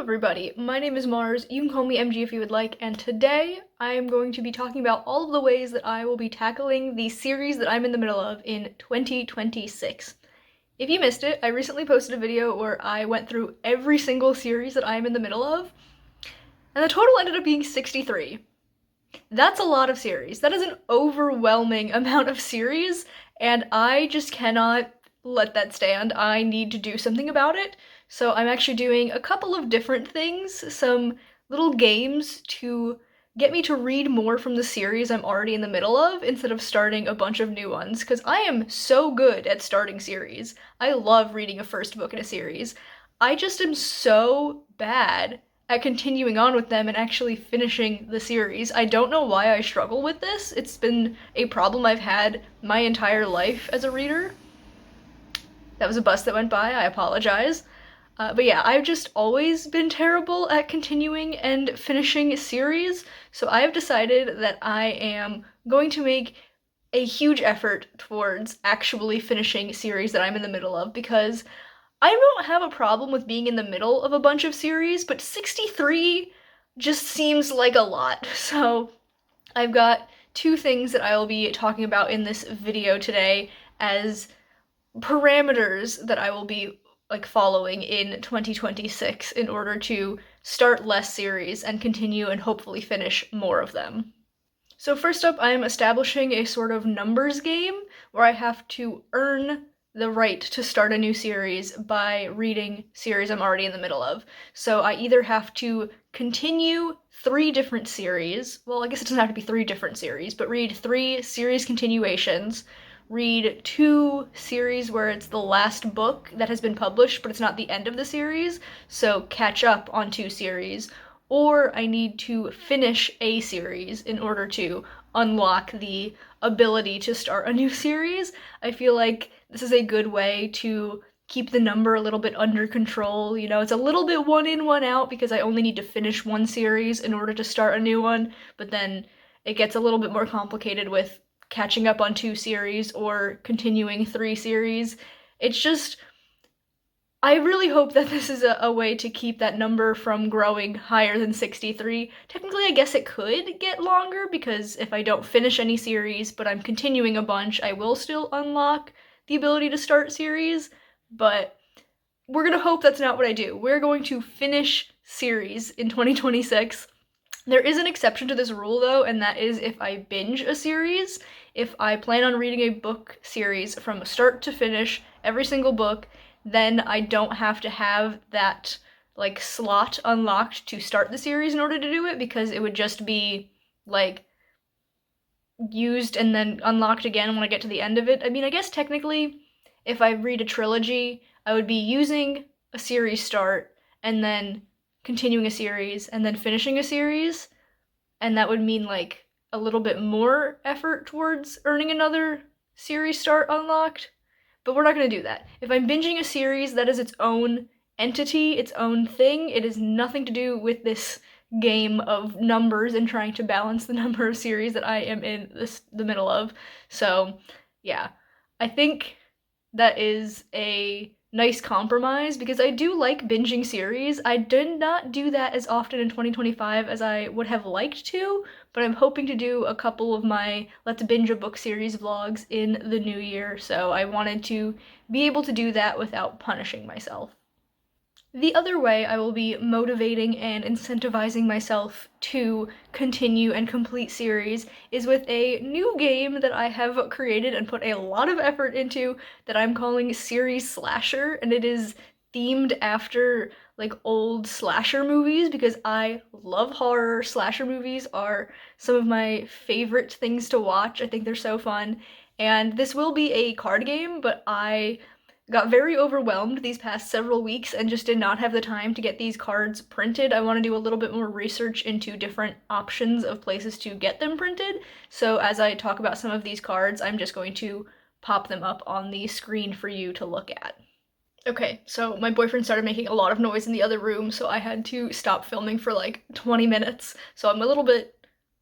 Hello everybody, my name is Mars, you can call me MG if you would like, and today I am going to be talking about all of the ways that I will be tackling the series that I'm in the middle of in 2026. If you missed it, I recently posted a video where I went through every single series that I'm in the middle of, and the total ended up being 63. That's a lot of series. That is an overwhelming amount of series, and I just cannot let that stand. I need to do something about it. So I'm actually doing a couple of different things, some little games to get me to read more from the series I'm already in the middle of instead of starting a bunch of new ones, because I am so good at starting series. I love reading a first book in a series. I just am so bad at continuing on with them and actually finishing the series. I don't know why I struggle with this. It's been a problem I've had my entire life as a reader. That was a bus that went by, I apologize. But yeah, I've just always been terrible at continuing and finishing series, so I have decided that I am going to make a huge effort towards actually finishing series that I'm in the middle of, because I don't have a problem with being in the middle of a bunch of series, but 63 just seems like a lot. So I've got two things that I will be talking about in this video today as parameters that I will be following in 2026 in order to start less series and continue and hopefully finish more of them. So first up, I am establishing a sort of numbers game where I have to earn the right to start a new series by reading series I'm already in the middle of. So I either have to continue 3 different series, well, I guess it doesn't have to be 3 different series, but read 3 series continuations, read 2 series where it's the last book that has been published, but it's not the end of the series, so catch up on 2 series, or I need to finish a series in order to unlock the ability to start a new series. I feel like this is a good way to keep the number a little bit under control. You know, it's a little bit one in, one out because I only need to finish 1 series in order to start a new one, but then it gets a little bit more complicated with catching up on 2 series or continuing 3 series. It's just, I really hope that this is a way to keep that number from growing higher than 63. Technically, I guess it could get longer, because if I don't finish any series, but I'm continuing a bunch, I will still unlock the ability to start series, but we're gonna hope that's not what I do. We're going to finish series in 2026. There is an exception to this rule, though, and that is if I binge a series. If I plan on reading a book series from start to finish, every single book, then I don't have to have that, slot unlocked to start the series in order to do it, because it would just be, used and then unlocked again when I get to the end of it. I mean, I guess technically, if I read a trilogy, I would be using a series start, and then continuing a series, and then finishing a series, and that would mean, a little bit more effort towards earning another series start unlocked, but we're not going to do that. If I'm binging a series, that is its own entity, its own thing. It has nothing to do with this game of numbers and trying to balance the number of series that I am in the middle of. So, yeah. I think that is a nice compromise, because I do like binging series. I did not do that as often in 2025 as I would have liked to, but I'm hoping to do a couple of my Let's Binge a Book series vlogs in the new year, so I wanted to be able to do that without punishing myself. The other way I will be motivating and incentivizing myself to continue and complete series is with a new game that I have created and put a lot of effort into that I'm calling Series Slasher, and it is themed after old slasher movies because I love horror. Slasher movies are some of my favorite things to watch. I think they're so fun. And this will be a card game, but I got very overwhelmed these past several weeks and just did not have the time to get these cards printed. I want to do a little bit more research into different options of places to get them printed. So as I talk about some of these cards, I'm just going to pop them up on the screen for you to look at. Okay, so my boyfriend started making a lot of noise in the other room, so I had to stop filming for 20 minutes. So I'm a little bit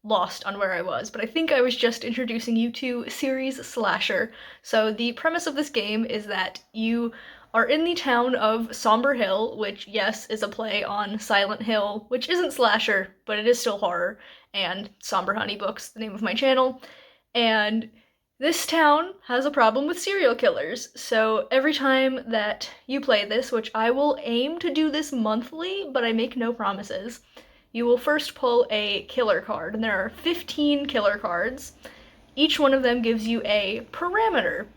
lost on where I was, but I think I was just introducing you to Series Slasher. So the premise of this game is that you are in the town of Somber Hill, which, yes, is a play on Silent Hill, which isn't slasher, but it is still horror, and Somber Honey Books, the name of my channel. And this town has a problem with serial killers, so every time that you play this, which I will aim to do this monthly, but I make no promises, you will first pull a killer card, and there are 15 killer cards. Each one of them gives you a parameter.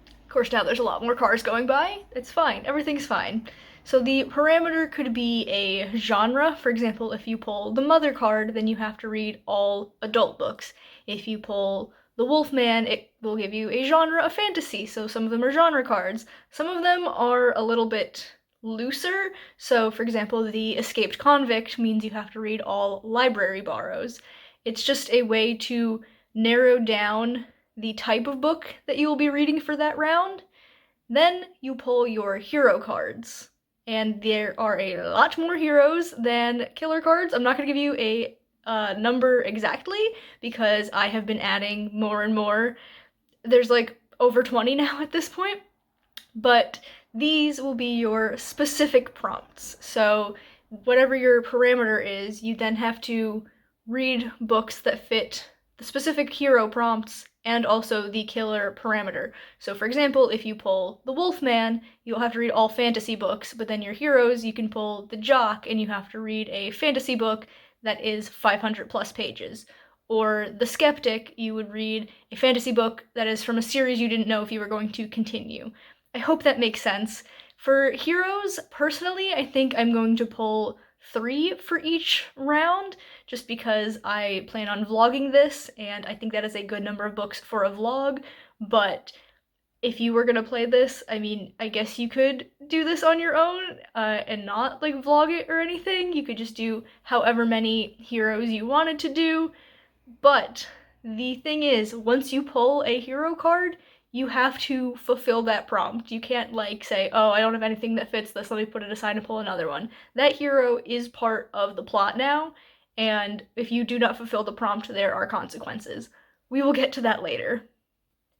Of course, now there's a lot more cars going by. It's fine. Everything's fine. So the parameter could be a genre. For example, if you pull the Mother card, then you have to read all adult books. If you pull the Wolfman, it will give you a genre of fantasy, so some of them are genre cards. Some of them are a little bit looser, so for example, the Escaped Convict means you have to read all library borrows. It's just a way to narrow down the type of book that you will be reading for that round. Then you pull your hero cards, and there are a lot more heroes than killer cards. I'm not going to give you a number exactly because I have been adding more and more. There's like over 20 now at this point, but these will be your specific prompts. So whatever your parameter is, you then have to read books that fit the specific hero prompts and also the killer parameter. So for example, if you pull the Wolfman, you'll have to read all fantasy books, but then your heroes, you can pull the Jock and you have to read a fantasy book that is 500 plus pages. Or the Skeptic, you would read a fantasy book that is from a series you didn't know if you were going to continue. I hope that makes sense. For heroes, personally, I think I'm going to pull 3 for each round, just because I plan on vlogging this, and I think that is a good number of books for a vlog, but if you were gonna play this, I mean, I guess you could do this on your own, and not, like, vlog it or anything. You could just do however many heroes you wanted to do, but the thing is, once you pull a hero card, you have to fulfill that prompt. You can't like say, oh, I don't have anything that fits this, let me put it aside and pull another one. That hero is part of the plot now, and if you do not fulfill the prompt, there are consequences. We will get to that later.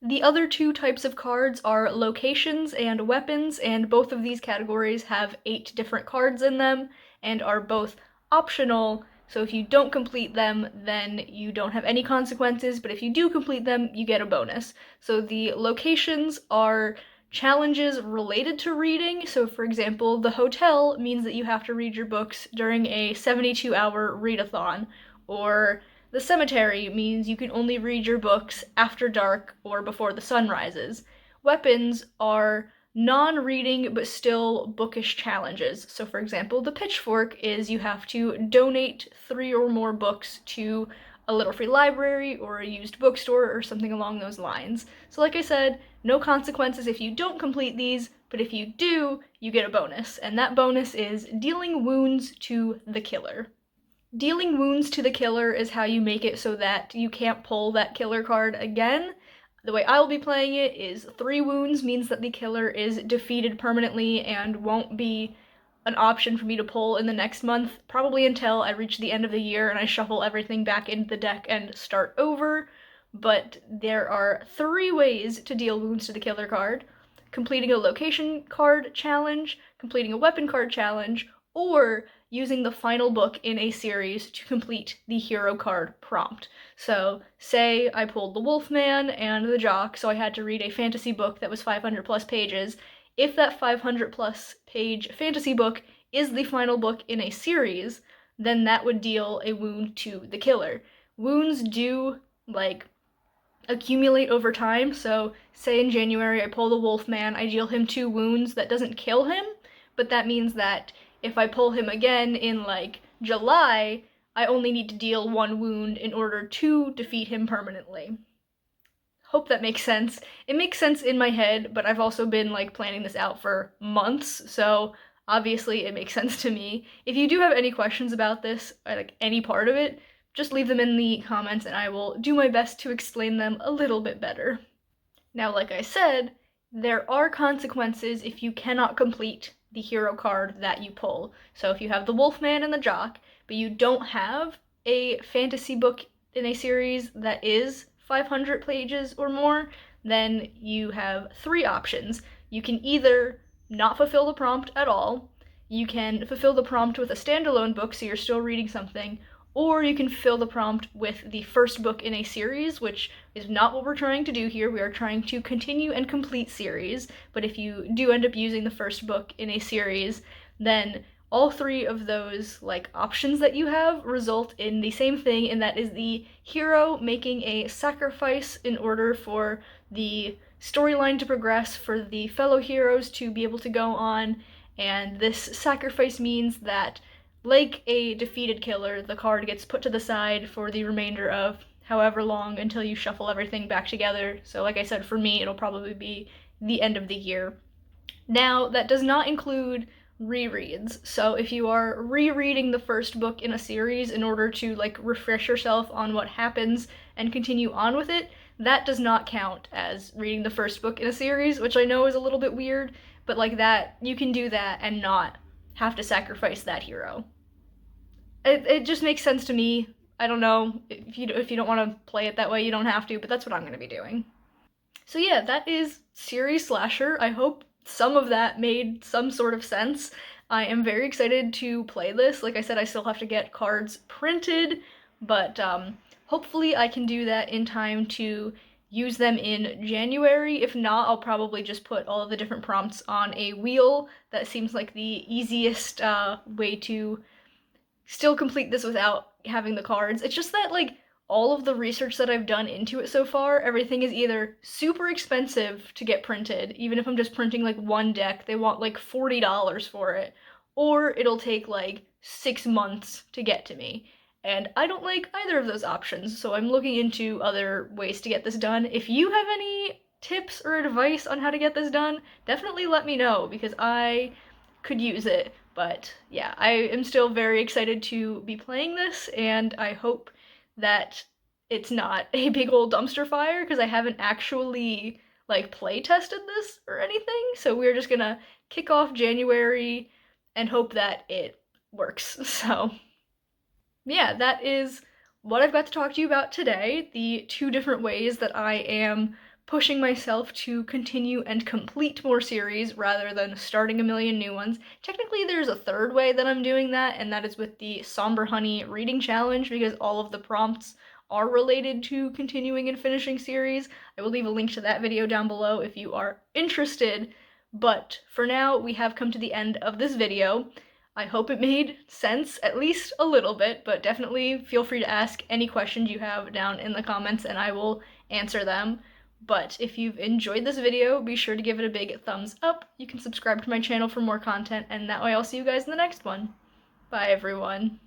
The other 2 types of cards are locations and weapons, and both of these categories have 8 different cards in them and are both optional. So if you don't complete them, then you don't have any consequences, but if you do complete them, you get a bonus. So the locations are challenges related to reading. So for example, the hotel means that you have to read your books during a 72-hour readathon, or the cemetery means you can only read your books after dark or before the sun rises. Weapons are non-reading but still bookish challenges. So for example, the pitchfork is you have to donate 3 or more books to a little free library or a used bookstore or something along those lines. So like I said, no consequences if you don't complete these, but if you do, you get a bonus, and that bonus is dealing wounds to the killer. Dealing wounds to the killer is how you make it so that you can't pull that killer card again. The way I will be playing it is 3 wounds means that the killer is defeated permanently and won't be an option for me to pull in the next month, probably until I reach the end of the year and I shuffle everything back into the deck and start over. But there are 3 ways to deal wounds to the killer card: completing a location card challenge, completing a weapon card challenge, or using the final book in a series to complete the hero card prompt. So say I pulled the Wolfman and the Jock, so I had to read a fantasy book that was 500 plus pages. If that 500 plus page fantasy book is the final book in a series, then that would deal a wound to the killer. Wounds do, like, accumulate over time, so say in January I pull the Wolfman, I deal him 2 wounds. That doesn't kill him, but that means that if I pull him again in, like, July, I only need to deal 1 wound in order to defeat him permanently. Hope that makes sense. It makes sense in my head, but I've also been, like, planning this out for months, so obviously it makes sense to me. If you do have any questions about this, or, like, any part of it, just leave them in the comments and I will do my best to explain them a little bit better. Now, like I said, there are consequences if you cannot complete the hero card that you pull. So if you have the Wolfman and the Jock, but you don't have a fantasy book in a series that is 500 pages or more, then you have 3 options. You can either not fulfill the prompt at all. You can fulfill the prompt with a standalone book, so you're still reading something, or you can fill the prompt with the first book in a series, which is not what we're trying to do here. We are trying to continue and complete series, but if you do end up using the first book in a series, then all three of those options that you have result in the same thing, and that is the hero making a sacrifice in order for the storyline to progress, for the fellow heroes to be able to go on, and this sacrifice means that, like a defeated killer, the card gets put to the side for the remainder of however long until you shuffle everything back together. So like I said, for me, it'll probably be the end of the year. Now, that does not include rereads. So if you are rereading the first book in a series in order to refresh yourself on what happens and continue on with it, that does not count as reading the first book in a series, which I know is a little bit weird, but that, you can do that and not have to sacrifice that hero. It just makes sense to me. I don't know, if you don't want to play it that way, you don't have to, but that's what I'm going to be doing. So yeah, that is series slasher. I hope some of that made some sort of sense. I am very excited to play this. Like I said, I still have to get cards printed, but hopefully I can do that in time to use them in January. If not, I'll probably just put all of the different prompts on a wheel. That seems like the easiest way to still complete this without having the cards. It's just that all of the research that I've done into it so far, everything is either super expensive to get printed, even if I'm just printing one deck, they want $40 for it, or it'll take 6 months to get to me. And I don't like either of those options, so I'm looking into other ways to get this done. If you have any tips or advice on how to get this done, definitely let me know, because I could use it. But yeah, I am still very excited to be playing this, and I hope that it's not a big old dumpster fire, because I haven't actually play tested this or anything. So we're just gonna kick off January and hope that it works. So yeah, that is what I've got to talk to you about today, the 2 different ways that I am pushing myself to continue and complete more series rather than starting a million new ones. Technically, there's a 3rd way that I'm doing that, and that is with the Somber Honey reading challenge, because all of the prompts are related to continuing and finishing series. I will leave a link to that video down below if you are interested, but for now, we have come to the end of this video. I hope it made sense, at least a little bit, but definitely feel free to ask any questions you have down in the comments and I will answer them. But if you've enjoyed this video, be sure to give it a big thumbs up. You can subscribe to my channel for more content, and that way I'll see you guys in the next one. Bye, everyone.